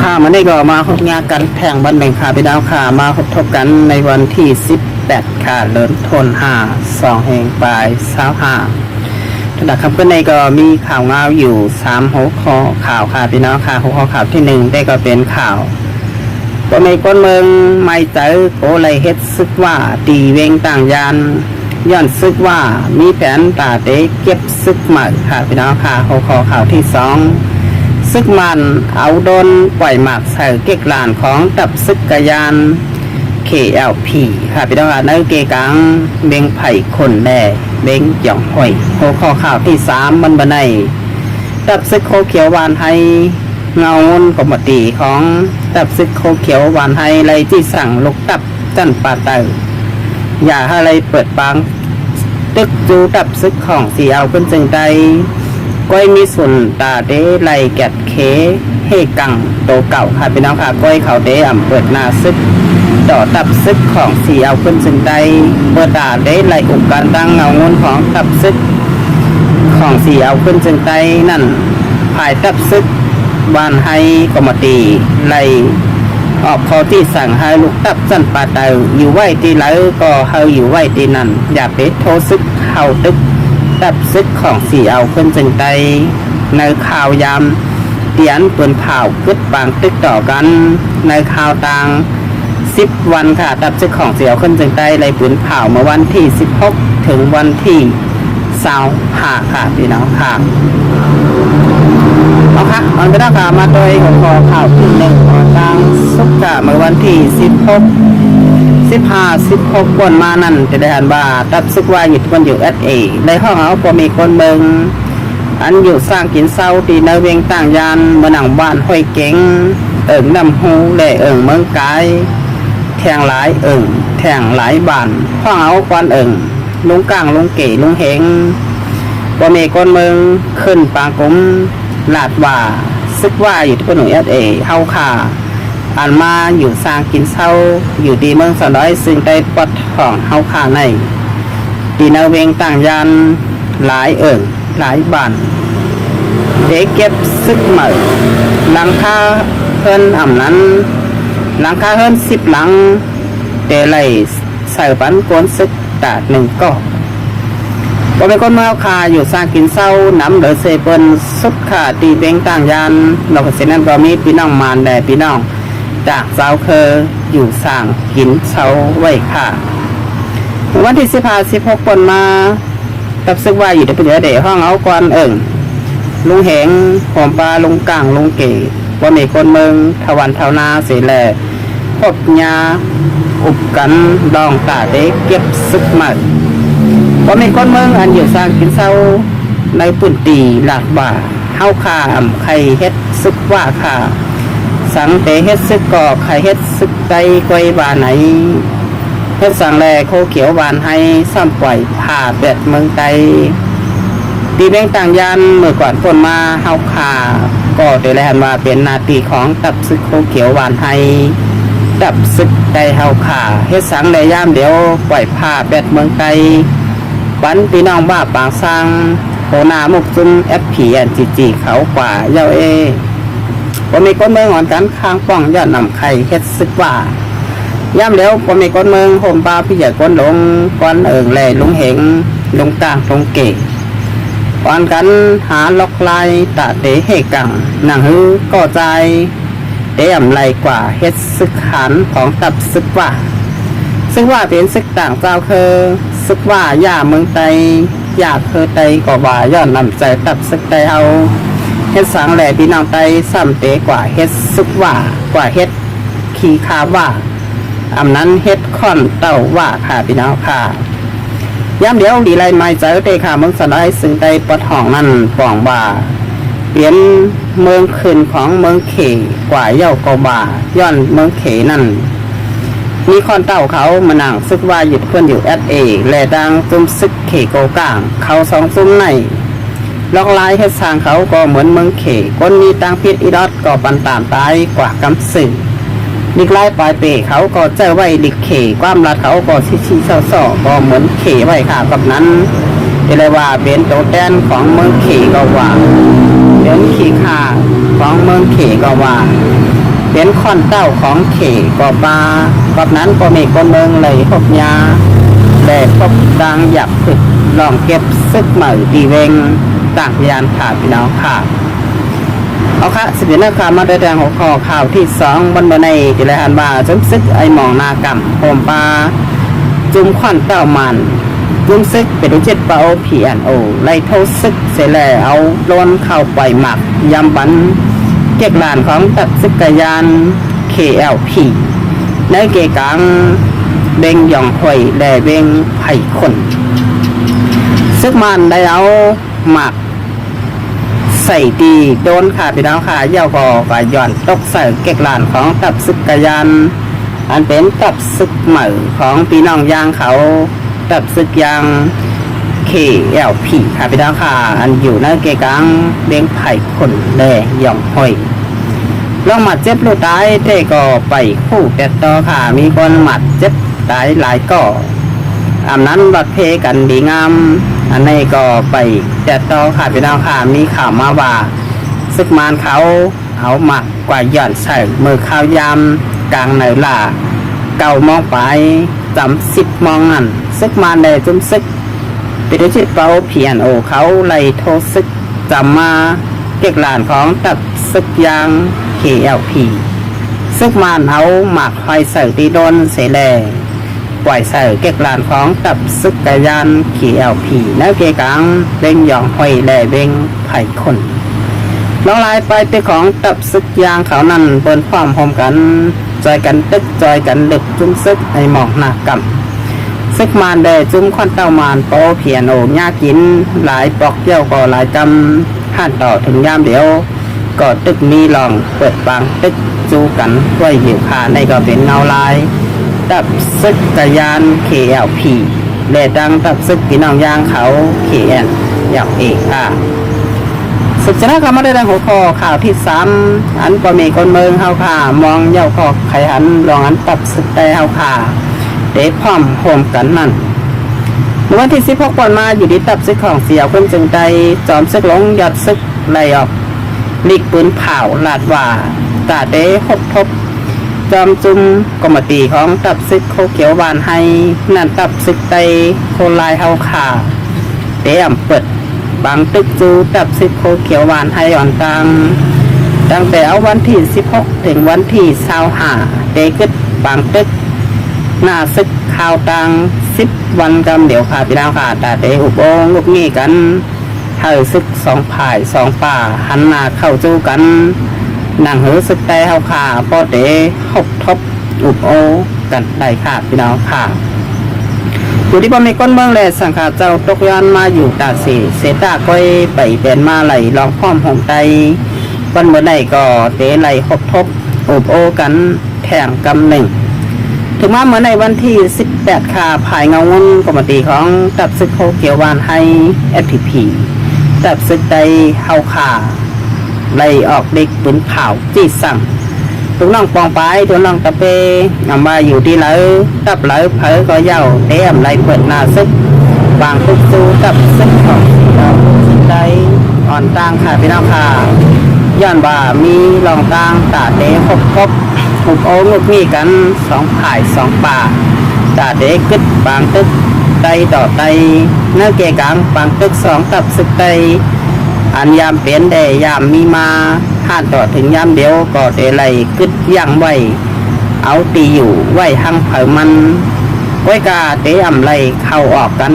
ค่ะมันได้ก็มาพบงานกันแข่งบันหนึ่งค่ะพี่น้องค่ะมาพบกันในวันที่18ค่ะเลินทน2แห่งปลาย25ระดับคำขึ้นในก็มีข่าวงาวอยู่3หัวข้อข่าวค่ะพี่น้องค่ะหัวข้อข่าวที่1ได้ก็เป็นข่าวตัวในคนเมืองไม่เจอโกเลยเฮ็ดซึกว่าตีเวงต่างยานย้อนซึกว่ามีแผนตาเตะเก็บซึกใหม่ค่ะพี่น้องค่ะหัวข้อข่าวที่2ซึกมันเอาโดนปล่อยหมากใส่เก็กลานของตับซึกกยาน KLP ค่ะพี่น้องในเกกังเบงไผ่คนแด่เบงหย่องห้อยหัวข้อข่าวที่3มันบันไดตับซึกโคเขียววานไทยเงาเงินกบตีของตับซึกโคเขียววานไทยไรที่สั่งลูกตับจันปาเตออย่าให้ไรเปิดปังตึกจูตับซึกของสีเอาขึ้นจึงใดก้อยมีส่วนตาเดไลแกดเคเฮกังโตเก่าค่ะพี่น้องค่ะก้อยเขาเดเปิดหน้าซึกต่อตับซึกของสีเอาขึ้นจึงใดเปิดตาเดไลอุกการตั้งเงาเงินของตับซึกของสีเอาขึ้นจึงใดนั่นภายตับซึกบ้านให้กมตีไลออกพอที่สั่งให้ลูกตับจันปาเตออยู่ไหวตีไหลก็เฮาอยู่ไหวตีนั่นอย่าไปโทซึกเฮาตึกตับซึกของสีเอาขึ้นจึงใดในข่าวยามเตียนปืนเผากึดบางตึกต่อกันในข่าวต่าง10วันค่ะตับซึกของสีเอาขึ้นจึงใดในปืนเผาเมื่อวันที่16ถึงวันที่25ค่ะพี่น้องค่ะเอาค่ะมันก็ได้ข่าวมาโดยหัวข้อข่าวที่1ทางสุกะเมื่อวันที่16คนมานั่นจะได้หันบ่าตับซึกว่าอยู่ที่คนอยู่ SA ในห้องเอาพอมีคนเมืองอันอยู่สร้างกินเศร้าตีในเวียงต่างยานเมืองหนังบ้านห้อยเก๋งนำหูและเมืองกายแทงหลายแทงหลายบ้านห้องเอาควันลุงกลางลุงเก๋ลุงเหงพอมีคนเมืองขึ้นปางกุ้มลาดว่าซึกว่าอยู่ที่คนอยู่ SA เฮาค่ะอันมาอยู่สร้างกินเศร้าอยู่ดีเมืองสะน้อยซึ่งได้ปลดของเฮาค่าในตีนาเวงต่างยานหลายหลายบ้านเด็กเก็บซึกใหม่หลังคาเฮิรนอ่ำนั้นหลังคาเฮิรน10หลังเตะไหลใส่ปันโกนซึกตาด1ก็บ่เป็นคนเมาคาอยู่สร้างกินเศร้าน้ำเดือเซเปิลสุดขาตีเวงต่างยานเราก็เสนั้นก็มีพี่น้องมารแด่พี่น้องจากเจ้าเคยอยู่สร้างกินเช้าไว้ค่ะวันที่16คนมาตับซึกว่าอยู่ในปัญญาเดห้องเอากวนลุงเหงหอมปลาลุงกลางลุงเก๋ว่ามีคนเมืองทวันเทานาเสแลพบยาอุบกันดองตาเด็กเก็บซึกใหม่ว่ามีคนเมืองอันอยู่สร้างกินเช้าในปุ่นตีหลักบ่าเฮาขาไข่เฮ็ดซึกว่าค่ะสังเตเฮ็ดซึกก่อไข่เฮ็ดซึกไตกวยบานไหนเฮ็ดสังแลโคเขียวบานให้ซ้ำปล่อยผ่าเบ็ดเมืองไตตีเบ่งต่างยานเมื่อก่อนคนมาเฮาขาก็ได้แลนว่าเป็นนาทีของตับซึกโคเขียวบานให้ตับซึกไตเฮาขาเฮ็ดสังแลย่ามเดี๋ยวปล่อยผ่าเบ็ดเมืองไตปันพี่น้องบ้าปางสร้างโหนามุกซุ่ม FPNGG เขากว่าเย้าผมมีคนเมืองหอนกันข้างป้องยอดนำไข่เฮ็ดซึกว่าย่ำเดี๋ยวผมมีคนเมืองโฮมปลาพี่ใหญ่คนหลงก้อนแหล่ลุงเหงลุงต่างลุงเก๋ก้อนกันหาล็อกลายตาเตะเฮกังหนังฮือก่อใจเตะไหลกว่าเฮ็ดซึกขันของตับซึกว่าซึ่งว่าเป็นซึกต่างเจ้าคือซึกว่าย่าเมืองไตย่าเคยไตก็ว่ายอดนำใจตับซึกไตเอาเฮ็ดสังแหล่พี่น้องไตซ้ำเตะกว่าเฮ็ดซึกว่ากว่าเฮ็ดขี้คาว่าอำนั้นเฮ็ดค่อนเต้าว่าค่ะพี่น้องค่ะย้ำเดี๋ยวดีไรไม่เจอเตะค่ะเมืองสะได้ซึ่งไตปดห้องนั่นป่องว่าเปลี่ยนเมืองขึ้นของเมืองเขกว่าเย้าก็บ่าย้อนเมืองเขนั่นมีคอนเต้าเขามานั่งซึกว่าหยุดเพื่อนอยู่ SA แหล่ดังซุ่มซึกเขโกกลางเขา2ซุ่มในล็อกลายเฮ็ดสร้างเขาก็เหมือนเมืองเขคนมีตังพิษอีดอดก็ปันตามตายกว่ากำสื่อดิกไล่ปลายเปเขาก็เจอไว้ดิกเขความรัดเขาก็ชี้เศร้าก็เหมือนเขไว้ค่ะกับนั้นจะเลยว่าเป็นโตแตนของเมืองเขก็ว่าเป็นขี้ขาของเมืองเขก็ว่า เป็นค่อนเต้าของเขกอบากับนั้นก็มีคนเมืองเลยพบยาแต่พบดังหยับผึดลองเก็บซึกใหม่ตีเวงต่างยานขาพี่น้องค่ะเอาค่ะสิบเอ็ดนะคะมาได้แดงหัวข้อข่าวที่สองบนในจิเลหันบาจุ้มซึกไอหมองนากำโฮมปลาจุ้มค่อนเต้ามันจุ้มซึกเป็นเจ็ดเปาผีอันโอไล่เท่าซึกเสร็จแล้วเอาล้นเข้าไปหมักยำบันเก็กลานของตัดซึกกยาน KLP ในเกกังเบงหย่องหอยแด่เบงไผ่คนซึกมันได้เอาหมักใส่ตีโดนขาพี่น้องขาเย่าก็ย่อนตกใส่เก็กลานของตับซึกกยานอันเป็นตับซึกใหม่ของพี่น้องยางเขาตับซึกยาง KLP ค่ะพี่น้องค่ะอันอยู่ในเกกังเบงไผ่คนแด่หย่องหอยลองหมัดเจ็บลูกตายเท่ก็ไปคู่แต่ต่อค่ะมีคนหมัดเจ็บตายหลายก็อันนั้นบัดเพกันดีงามอันนี้ก็ไปแต่ต่อค่ะพี่น้องค่ะมีข่าวมาว่าซึกมานเขาเอาหมักกว่าหย่อนใส่มือข้าวยำกลางเหนือล่าเก่ามองไปจำ10มองนั่นซึกมานได้จุ่มซึกเป็นที่เป้าเพียนโอเขาไล่โทซึกจำมาเก็กหลานของตัดซึกยาง KLP ซึกมานเอาหมักไฟใส่ตีโดนเสแลปล่อยใส่เก็กลานของตับซึกกยาน KLP แล้วเกกังเบ่งหย่องหอยแหล่เบ่งไผ่คนน้องลายไปเป็นของตับซึกยางเขานั่นเปิ้นความพร้อมกันจอยกันตึกจอยกันดึกจุ้มซึกไอหมอกหนักกำซึกมานได้จุ้มควันเต้ามานโปเพียโนยากินหลายปอกเกี่ยวก็หลายกำห่านต่อถึงยามเดียวก็ตึกมีลองเปิดบางตึกจูกันด้วยหิวขาในก็เป็นเงาลายตับซึกกยาน KLP และดังตับซึกพี่น้องยางเขา KN อย่างเอกค่ะสุดท้ายก็มาได้ดังหัวข้อข่าวที่3อันก็มีคนเมืองเฮาค่ะมองเย้าคอไขหันรองอันตับซึกแต่เฮาค่ะเดพร้อมโฮมกันนั่นเมื่อวันที่16วันมาอยู่ที่ตับซึกของเสียวคนจึงใจจอมซึกหลงยอดซึกไล่ออกลีกปืนเผาลาดว่าตาเดหดทบจอมจุมกรมตีของตับซึกโคเขียวหวานให้นั่นตับซึกไตโคลายเฮาขาเตมเปิดบางตึกจูตับซึกโคเขียวหวานให้อ่อนตังตั้งแต่เอาวันที่16ถึงวันที่25เตกึดบางตึกหน้าซึกข่าวตัง10วันกำเดี๋ยวค่ะพี่น้องค่ะตาเตอุบโองลูกงี้กันเฮาซึก2ฝ่าย2ป่าหันหน้าเข้าจูกันนางเหือสึกแต่เฮาขาพอเตะหกทบอุบโอกันได้ค่ะพี่น้องค่ะอยู่ที่บ่มีก้นเมืองเลยสังขารเจ้าตกย้อนมาอยู่ตาสีเสตาก้อยไปเป็นมาไหลลองพร้อมหงไตวันเมื่อใดก็เตะไหลหกทบอุบโอกันแข่งกำหนึ่งถึงมาเมื่อในวันที่18ค่ะภายเงาเงินกรมตีของตับซึกโคเขียววานให้ FPP ตับซึกไตเฮาขาไล่ออกเด็กปืนเผาจีสั่งตัวน้องปองไปตัวน้องตะเปนำมาอยู่ที่เลยตับเลยเผยก็เย้าเตะไล่เปิดหน้าซึกบางทุกสู้ตับซึกของเราซึกได้อ่อนต่างค่ะพี่น้องค่ะย้อนว่ามีรองต่างตาเตะครบหุบโอ้งุกมีกัน2ฝ่าย2ป่าตาเตะกึดบางตึกไตต่อไตเนื้อเกกางบางตึก2ตับซึกไตอันยามเป็นได้ยามมีมาห่านต่อถึงยามเดียวก็ได้ไล่กึดย่างไว้เอาตีอยู่ไว้หั่งเผามันไว้กาเตะอำไล่เข้าออกกัน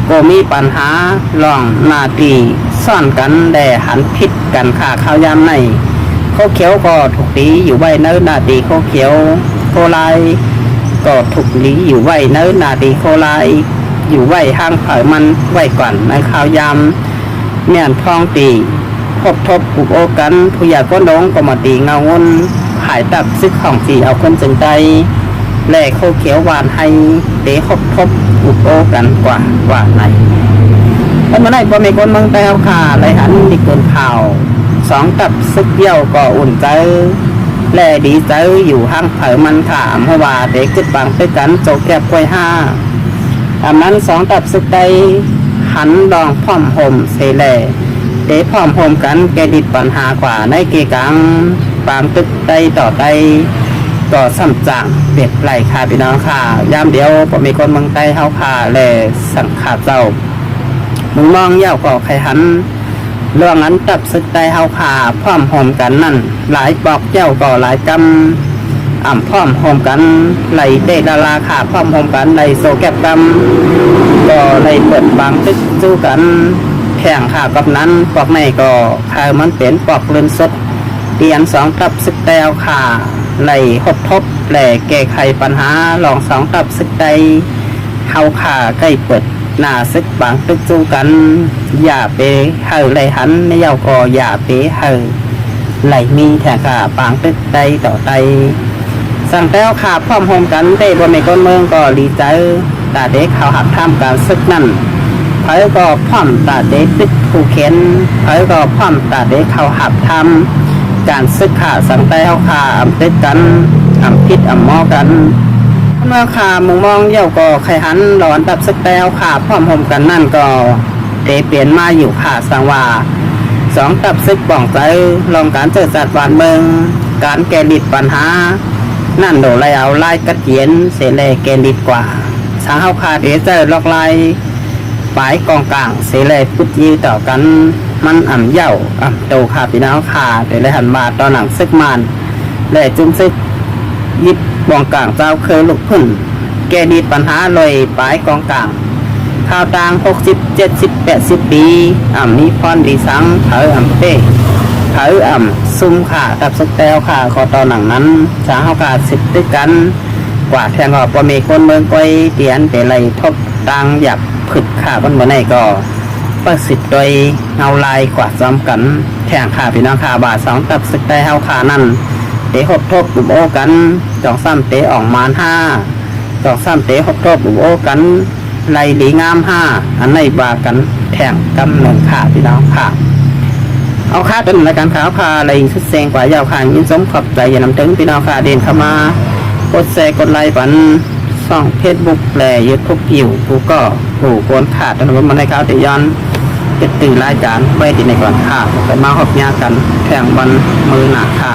ก็มีปัญหาลองนาตีซ่อนกันได้หันพิษกันขาข้าวยามในโคเขียวก็ถูกตีอยู่ไว้เนื้อนาตีโคเขียวโคลายก็ถูกตีอยู่ไว้เนื้อนาตีโคลายอยู่ไว้หั่งเผามันไว้ก่อนในข้าวยามเมียนทองตีพบทบอุบโอกันผู้ใหญ่ก้นดงก็มาตีเงาเงินหายตับซึกของสีเอาคนจึงใจแหล่โคเขียวหวานให้เตะพบทบอุบโอกันกว่าไหนแล้วเมื่อไหร่พอมีคนเมืองแต่เอาขาไหลหันดิเกินข่าว2ตับซึกเยี่ยวก็อุ่นใจแหล่ดีใจอยู่ห้างเผยมันขามเพราะว่าเตะกึดบางไปกันโจแก็บกล้วย5อันนั้น2ตับซึกได้หันดองพร้อมห่มเสแลเดพร้อมห่มกันแกดิดปัญหากว่าในเกกัง ปางตึกใดต่อใดก็ซ้ำจางเบ็ดไหลค่ะพี่น้องค่ะยามเดียวก็มีคนเมืองใต้เฮาค่ะและสังขาเจ้ามึงมองเย้าก็ใครหันเรื่องนั้นตับศึกใดเฮาค่ะพร้อมหอมกันนั่นหลายปอกเจ้าก็หลายกำพร้อมหอมกันไหลเตะดาราค่ะพร้อมหอมกันไหลโซแก็บกำก็ไหลเปิดบางตึกสู้กันแข่งค่ะกับนั้นปอกในก็คายมันเป็นปอกเลื่อนสดเตียนสองตับศึกใดเฮาค่ะไหลหดทบแหล่แก้ไขปัญหาลองสองตับศึกใดเฮาค่ะใกล้เปิดหน้าซึกบางตึกสู้กันอย่าไปเฮาไหลหันในเย้าก็อย่าไปเฮาไหลมีแถงค่ะบางตึกใดต่อใดสั่งแล้วค่ะพร้อมโฮมกันได้บนในก้นเมืองก็ดีใจตาเด็กเขาหักท่ามการซึกนั่นเผยก็พร้อมตาเด็กตึกผู้เข็นเผยก็พร้อมตาเด็กเขาหักทำการซึกขาสั่งแล้วค่ะอำตึกกันอำพิษอำมอกันเมื่อขามุงมองเย่าก็ไขหันหลอนตับสักแต้วขาพร้อมหมกันนั่นก็เตเปลี่ยนมาอยู่ขาสังว่าสองตับซึกป่องใจลองการเจอจัดวานเมืองการแก้ดิดปัญหานั่นโดไล่เอาไล่กัดเย็นเสเลแก้ดิดกว่าสางเฮาขาเดเจอลอกไล่ปลายกองกลางเสเลพุทยีต่อกันมันอ่ำเย่าโตขาพี่น้องขาเดี๋ยวเลยหันมาตอนหนังซึกมันและจุ่มซึกยิบบองกลางเจ้าเคยลุกขึ้นแกดีปัญหาลอยปลายกองกลางข่าวต่าง60 70 80 ปีมีพรดีสังเผอเป้เผอซุ่มขาตับสแตลขาคอตอนหนังนั้นสางเฮากาสิบตึกกันกว่าแทงก็บ่มีคนเมืองก้อยเตียนแต่ไหลทบต่างอยากผึดขาบนบ่ไหนก็ประสิทธิ์โดยเงาลายกว่าซ้อมกันแทงขาพี่น้องขาบาทสองตับสแตลเฮาขานั่นเตะหดทบบุบโอกันจองซ้ำเตะออกมาน5จองซ้ำเตะหดทบบุบโอกันไล่ดีงาม5อันในบากันแทงกำหนึ่งขาพี่น้องขาเอาค่าเป็นรายการข่าวพาอะไรชุดแซงกว่ายาวขายินสมขอบใจอย่านำถึงพี่น้องขาเดินเข้ามากดแชร์กดไลค์ปันช่องเฟซบุ๊กและยูทูบอยู่กูก็หูโกนขาดถนนมาในข่าวติย้อนจะตื่นรายการไว้ติดในก่อนค่ะไปมาหอบยากันแทงวันมือหนาค่ะ